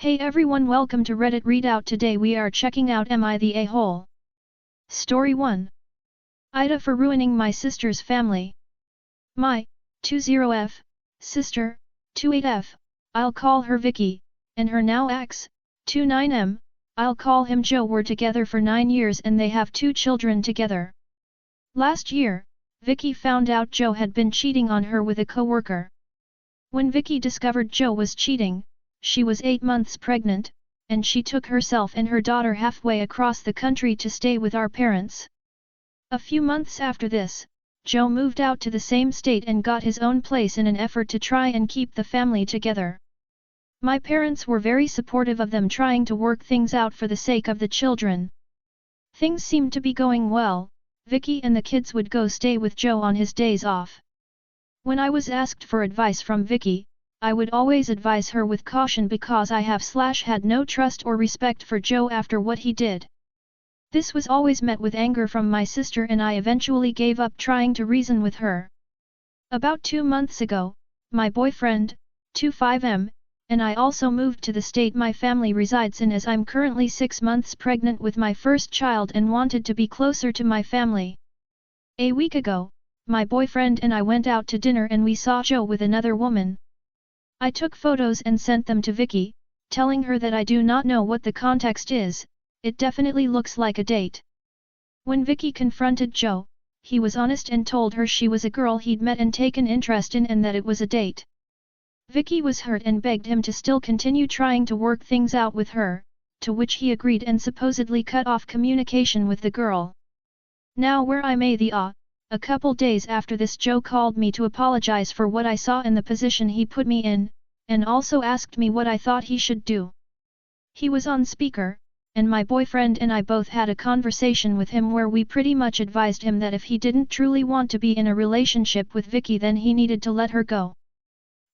Hey everyone, welcome to Reddit Readout. Today we are checking out AmItheA whole. Story 1. AITA for ruining my sister's family. My 20F sister, 28F, I'll call her Vicky, and her now ex, 29M, I'll call him Joe, were together for 9 years and they have 2 children together. Last year, Vicky found out Joe had been cheating on her with a co-worker. When Vicky discovered Joe was cheating, she was 8 months pregnant, and she took herself and her daughter halfway across the country to stay with our parents. A few months after this, Joe moved out to the same state and got his own place in an effort to try and keep the family together. My parents were very supportive of them trying to work things out for the sake of the children. Things seemed to be going well. Vicky and the kids would go stay with Joe on his days off. When I was asked for advice from Vicky, I would always advise her with caution because I had no trust or respect for Joe after what he did. This was always met with anger from my sister and I eventually gave up trying to reason with her. About 2 months ago, my boyfriend, 25M, and I also moved to the state my family resides in, as I'm currently 6 months pregnant with my first child and wanted to be closer to my family. A week ago, my boyfriend and I went out to dinner and we saw Joe with another woman. I took photos and sent them to Vicky, telling her that I do not know what the context is, it definitely looks like a date. When Vicky confronted Joe, he was honest and told her she was a girl he'd met and taken interest in and that it was a date. Vicky was hurt and begged him to still continue trying to work things out with her, to which he agreed and supposedly cut off communication with the girl. Now where I'm AmItheA, a couple days after this, Joe called me to apologize for what I saw and the position he put me in, and also asked me what I thought he should do. He was on speaker, and my boyfriend and I both had a conversation with him where we pretty much advised him that if he didn't truly want to be in a relationship with Vicky, then he needed to let her go.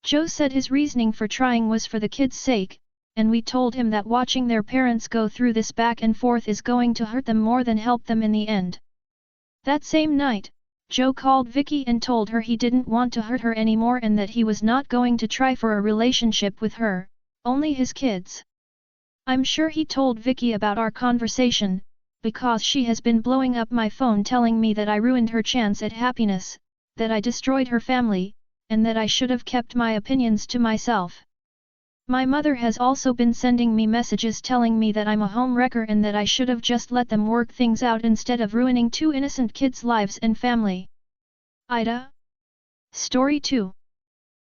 Joe said his reasoning for trying was for the kids' sake, and we told him that watching their parents go through this back and forth is going to hurt them more than help them in the end. That same night, Joe called Vicky and told her he didn't want to hurt her anymore and that he was not going to try for a relationship with her, only his kids. I'm sure he told Vicky about our conversation, because she has been blowing up my phone telling me that I ruined her chance at happiness, that I destroyed her family, and that I should have kept my opinions to myself. My mother has also been sending me messages telling me that I'm a homewrecker and that I should have just let them work things out instead of ruining 2 innocent kids' lives and family. AITA. Story 2.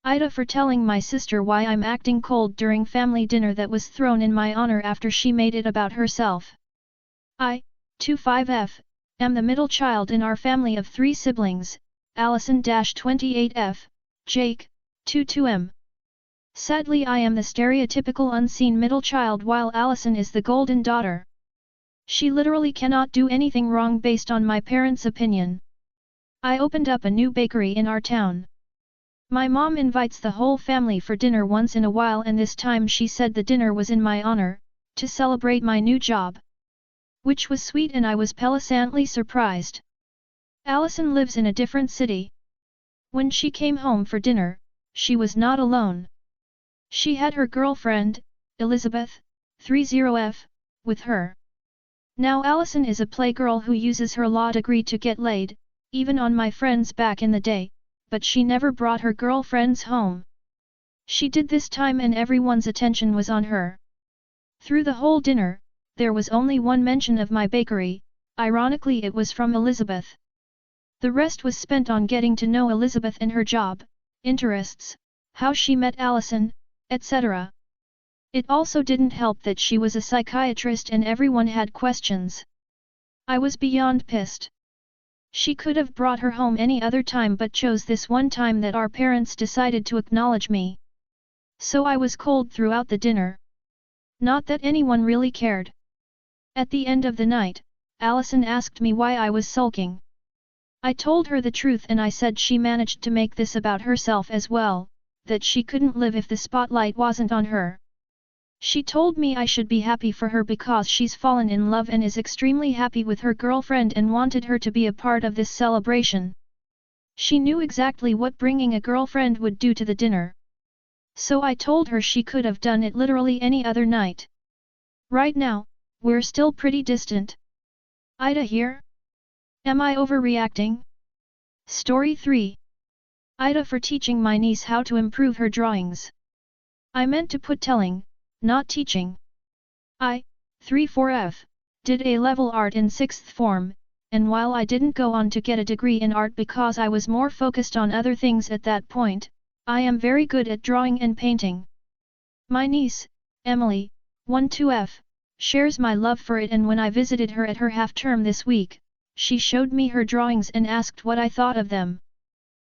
AITA for telling my sister why I'm acting cold during family dinner that was thrown in my honor after she made it about herself. I, 25F, am the middle child in our family of 3 siblings, Allison-28F, Jake, 22M. Sadly, I am the stereotypical unseen middle child while Allison is the golden daughter. She literally cannot do anything wrong based on my parents' opinion. I opened up a new bakery in our town. My mom invites the whole family for dinner once in a while, and this time she said the dinner was in my honor, to celebrate my new job. Which was sweet and I was pleasantly surprised. Allison lives in a different city. When she came home for dinner, she was not alone. She had her girlfriend, Elizabeth, 30F, with her. Now Allison is a playgirl who uses her law degree to get laid, even on my friends back in the day, but she never brought her girlfriends home. She did this time and everyone's attention was on her. Through the whole dinner, there was only one mention of my bakery, ironically it was from Elizabeth. The rest was spent on getting to know Elizabeth and her job, interests, how she met Allison, etc. It also didn't help that she was a psychiatrist and everyone had questions. I was beyond pissed. She could have brought her home any other time but chose this one time that our parents decided to acknowledge me. So I was cold throughout the dinner. Not that anyone really cared. At the end of the night, Allison asked me why I was sulking. I told her the truth and I said she managed to make this about herself as well, that she couldn't live if the spotlight wasn't on her. She told me I should be happy for her because she's fallen in love and is extremely happy with her girlfriend and wanted her to be a part of this celebration. She knew exactly what bringing a girlfriend would do to the dinner. So I told her she could have done it literally any other night. Right now, we're still pretty distant. AITA here? Am I overreacting? Story 3. AITA for teaching my niece how to improve her drawings. I meant to put telling, not teaching. I, 3-4F, did A-level art in 6th form, and while I didn't go on to get a degree in art because I was more focused on other things at that point, I am very good at drawing and painting. My niece, Emily, 1-2F, shares my love for it, and when I visited her at her half-term this week, she showed me her drawings and asked what I thought of them.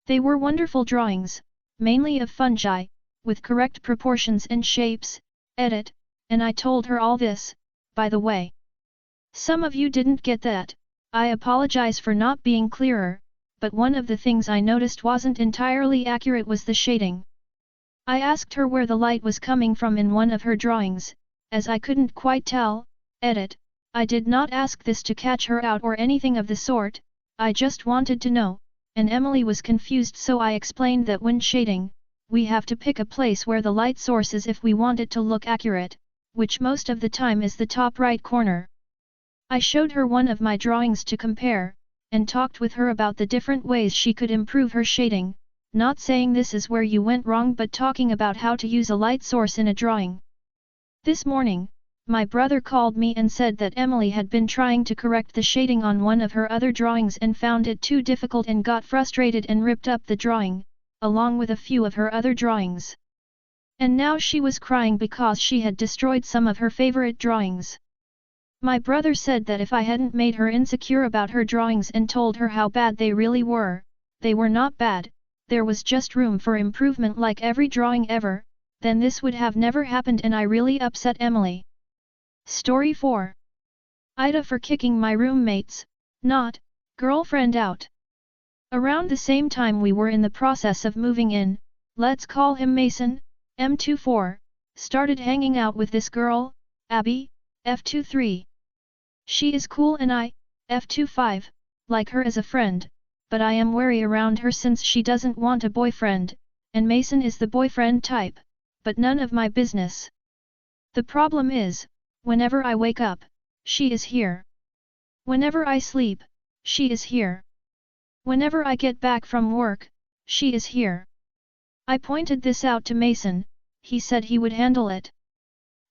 They were wonderful drawings, mainly of fungi, with correct proportions and shapes, edit, and I told her all this, by the way. Some of you didn't get that, I apologize for not being clearer, but one of the things I noticed wasn't entirely accurate was the shading. I asked her where the light was coming from in one of her drawings, as I couldn't quite tell, edit. I did not ask this to catch her out or anything of the sort, I just wanted to know, and Emily was confused, so I explained that when shading, we have to pick a place where the light source is if we want it to look accurate, which most of the time is the top right corner. I showed her one of my drawings to compare, and talked with her about the different ways she could improve her shading, not saying this is where you went wrong but talking about how to use a light source in a drawing. This morning, my brother called me and said that Emily had been trying to correct the shading on one of her other drawings and found it too difficult and got frustrated and ripped up the drawing, along with a few of her other drawings. And now she was crying because she had destroyed some of her favorite drawings. My brother said that if I hadn't made her insecure about her drawings and told her how bad they really were, they were not bad, there was just room for improvement like every drawing ever, then this would have never happened and I really upset Emily. Story 4. AITA for kicking my roommate's, not, girlfriend out. Around the same time we were in the process of moving in, let's call him Mason, M24, started hanging out with this girl, Abby, F23. She is cool and I, F25, like her as a friend, but I am wary around her since she doesn't want a boyfriend, and Mason is the boyfriend type, but none of my business. The problem is, whenever I wake up, she is here. Whenever I sleep, she is here. Whenever I get back from work, she is here. I pointed this out to Mason, he said he would handle it.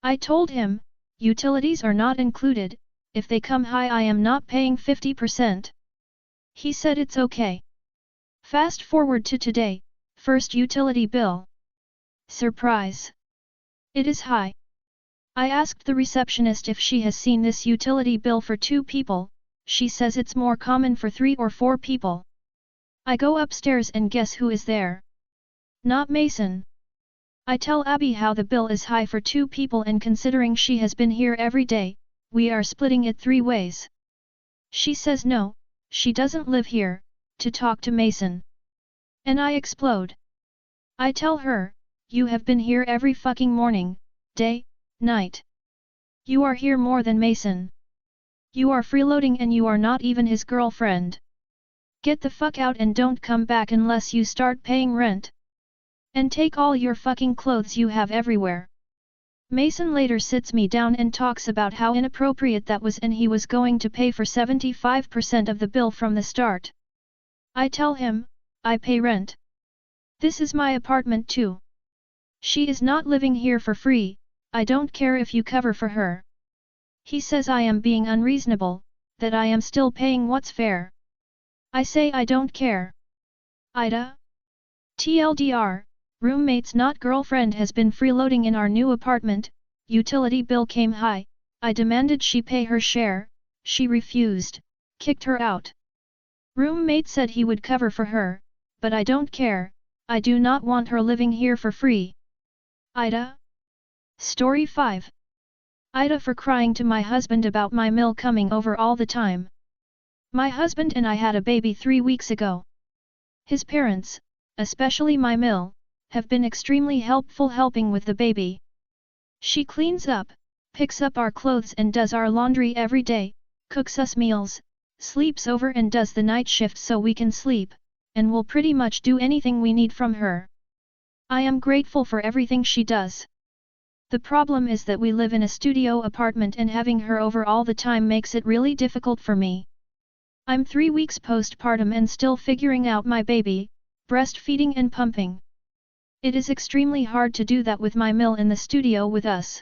I told him, utilities are not included, if they come high I am not paying 50%. He said it's okay. Fast forward to today, first utility bill. Surprise! It is high. I asked the receptionist if she has seen this utility bill for 2 people, she says it's more common for 3 or 4 people. I go upstairs and guess who is there? Not Mason. I tell Abby how the bill is high for 2 people and considering she has been here every day, we are splitting it 3 ways. She says no, she doesn't live here, to talk to Mason. And I explode. I tell her, you have been here every fucking morning, day, night. You are here more than Mason. You are freeloading and you are not even his girlfriend. Get the fuck out and don't come back unless you start paying rent. And take all your fucking clothes you have everywhere. Mason later sits me down and talks about how inappropriate that was and he was going to pay for 75% of the bill from the start. I tell him, I pay rent. This is my apartment too. She is not living here for free, I don't care if you cover for her. He says I am being unreasonable, that I am still paying what's fair. I say I don't care. AITA? TLDR, roommate's not girlfriend has been freeloading in our new apartment, utility bill came high, I demanded she pay her share, she refused, kicked her out. Roommate said he would cover for her, but I don't care, I do not want her living here for free. AITA? Story 5. AITA for crying to my husband about my mill coming over all the time. My husband and I had a baby 3 weeks ago. His parents, especially my mill, have been extremely helpful helping with the baby. She cleans up, picks up our clothes and does our laundry every day, cooks us meals, sleeps over and does the night shift so we can sleep, and will pretty much do anything we need from her. I am grateful for everything she does. The problem is that we live in a studio apartment and having her over all the time makes it really difficult for me. I'm 3 weeks postpartum and still figuring out my baby, breastfeeding and pumping. It is extremely hard to do that with my Mill in the studio with us.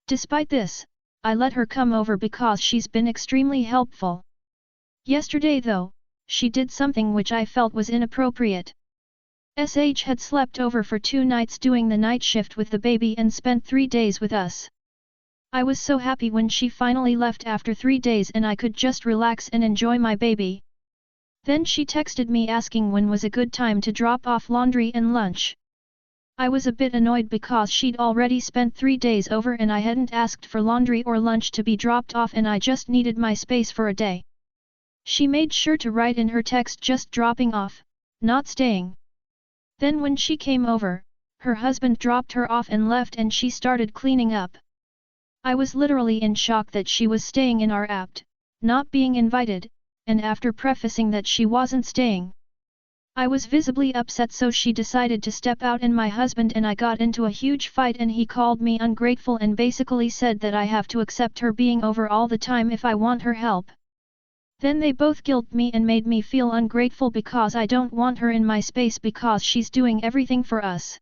Despite this, I let her come over because she's been extremely helpful. Yesterday though, she did something which I felt was inappropriate. SH had slept over for 2 nights doing the night shift with the baby and spent 3 days with us. I was so happy when she finally left after 3 days and I could just relax and enjoy my baby. Then she texted me asking when was a good time to drop off laundry and lunch. I was a bit annoyed because she'd already spent 3 days over and I hadn't asked for laundry or lunch to be dropped off and I just needed my space for a day. She made sure to write in her text just dropping off, not staying. Then when she came over, her husband dropped her off and left and she started cleaning up. I was literally in shock that she was staying in our apt, not being invited, and after prefacing that she wasn't staying. I was visibly upset so she decided to step out and my husband and I got into a huge fight and he called me ungrateful and basically said that I have to accept her being over all the time if I want her help. Then they both guilted me and made me feel ungrateful because I don't want her in my space because she's doing everything for us.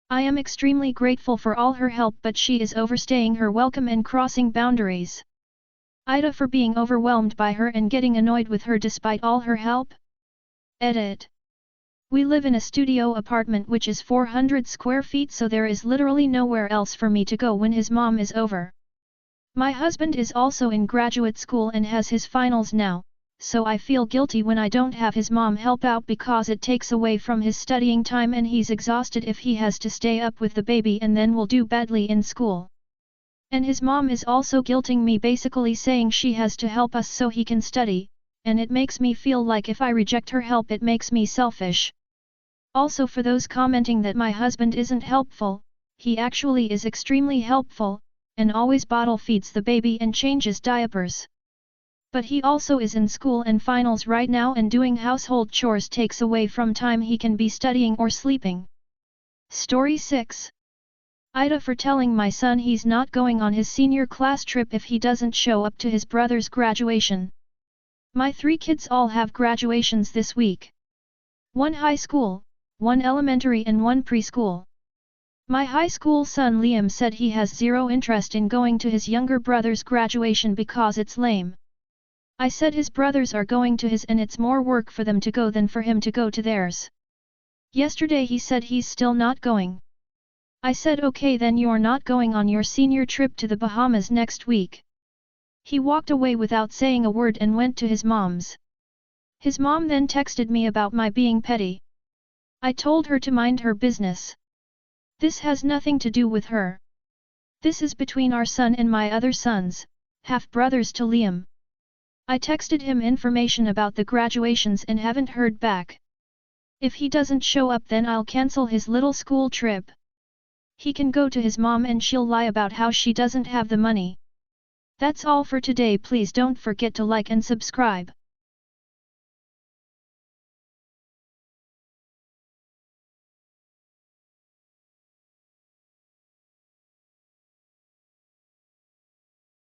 I am extremely grateful for all her help but she is overstaying her welcome and crossing boundaries. AITA for being overwhelmed by her and getting annoyed with her despite all her help. Edit. We live in a studio apartment which is 400 square feet so there is literally nowhere else for me to go when his mom is over. My husband is also in graduate school and has his finals now, so I feel guilty when I don't have his mom help out because it takes away from his studying time and he's exhausted if he has to stay up with the baby and then will do badly in school. And his mom is also guilting me basically saying she has to help us so he can study, and it makes me feel like if I reject her help it makes me selfish. Also for those commenting that my husband isn't helpful, he actually is extremely helpful, and always bottle feeds the baby and changes diapers. But he also is in school and finals right now and doing household chores takes away from time he can be studying or sleeping. Story 6. AITA for telling my son he's not going on his senior class trip if he doesn't show up to his brother's graduation. My 3 kids all have graduations this week. 1 high school, 1 elementary and 1 preschool. My high school son Liam said he has zero interest in going to his younger brother's graduation because it's lame. I said his brothers are going to his and it's more work for them to go than for him to go to theirs. Yesterday he said he's still not going. I said okay then you're not going on your senior trip to the Bahamas next week. He walked away without saying a word and went to his mom's. His mom then texted me about my being petty. I told her to mind her business. This has nothing to do with her. This is between our son and my other sons, half-brothers to Liam. I texted him information about the graduations and haven't heard back. If he doesn't show up then I'll cancel his little school trip. He can go to his mom and she'll lie about how she doesn't have the money. That's all for today. Please don't forget to like and subscribe.